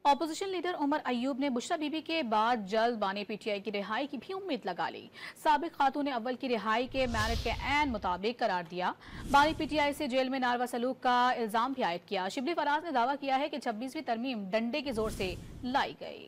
Opposition leader Omar Ayub نے بشرا be be کے بعد جلد بانی پی ٹی آئی کی رہائی کی بھی امید لگا لی۔ سابق خاتون اول کی رہائی کے میرٹ کے عین مطابق قرار دیا۔ بانی پی ٹی آئی سے جیل میں ناروا سلوک کا الزام بھی عائد کیا۔ شبلی فراز نے دعویٰ کیا ہے کہ 26ویں ترمیم ڈنڈے کے زور سے لائی گئی۔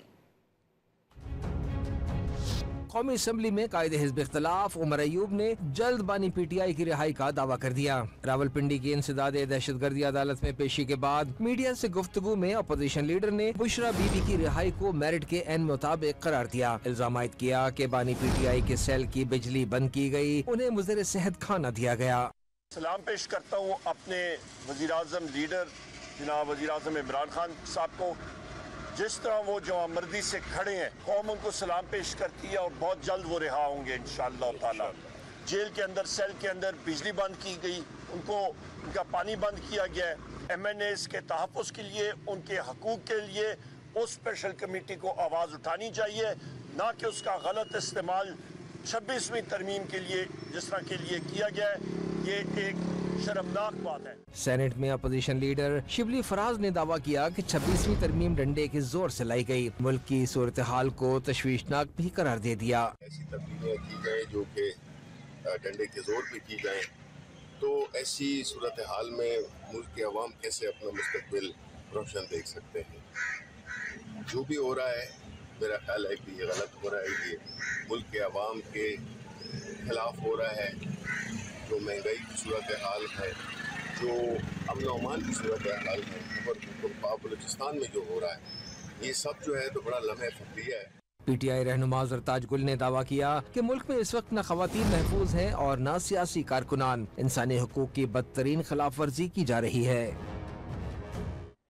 قومی اسمبلی میں قائد حزب اختلاف عمر ایوب نے جلد بانی پی ٹی آئی کی رہائی کا دعویٰ کر دیا۔ راولپنڈی کی انسداد دہشت گردی عدالت میں پیشی کے بعد میڈیا سے گفتگو میں اپوزیشن لیڈر نے بشرا بی بی کی رہائی کو میرٹ کے عین مطابق قرار دیا۔ الزام عائد کیا کہ بانی پی ٹی آئی کے سیل کی بجلی بند کی گئی، انہیں مضر صحت کھانا دیا گیا۔ سلام پیش کرتا ہوں اپنے وزیراعظم لیڈر جناب وزیراعظم عمران خان صاحب کو، جس طرح وہ جوانمردی سے کھڑے ہیں، قوم ان کو سلام پیش کرتی ہے اور بہت جلد وہ رہا ہوں گے انشاءاللہ تعالی۔ جیل کے اندر سیل کے اندر بجلی بند کی گئی، ان کا پانی بند کیا گیا ہے۔ ایم این ایز کے تحفظ کے لیے، ان کے حقوق کے لیے اس اسپیشل کمیٹی کو آواز اٹھانی چاہیے، نہ کہ اس کا غلط استعمال 26ویں ترمیم کے لیے جس طرح کے لیے کیا گیا ہے۔ یہ ایک شرمناک بات ہے۔ سینٹ میں اپوزیشن لیڈر شبلی فراز نے دعویٰ کیا کہ 26ویں ترمیم ڈنڈے کے زور سے لائی گئی، ملک کی صورتحال کو تشویشناک بھی قرار دے دیا۔ ایسی تبدیلیاں کی جائیں جو کہ ڈنڈے کے زور پہ کی جائیں تو ایسی صورتحال میں ملک کے عوام کیسے اپنا مستقبل روشن دیکھ سکتے ہیں؟ جو بھی ہو رہا ہے میرا خیال ہے کہ یہ غلط ہو رہا ہے، یہ ملک کے عوام کے خلاف ہو رہا ہے۔ جو مہنگائی کی صورتحال ہے، جو امن و امان کی صورتحال ہے، اور بلوچستان میں جو ہو رہا ہے، یہ سب جو ہے تو بڑا لمحہ فخریہ ہے۔ پی ٹی آئی رہنما زرتاج گل نے دعویٰ کیا کہ ملک میں اس وقت نہ خواتین محفوظ ہیں اور نہ سیاسی کارکنان۔ انسانی حقوق کی بدترین خلاف ورزی کی جا رہی ہے۔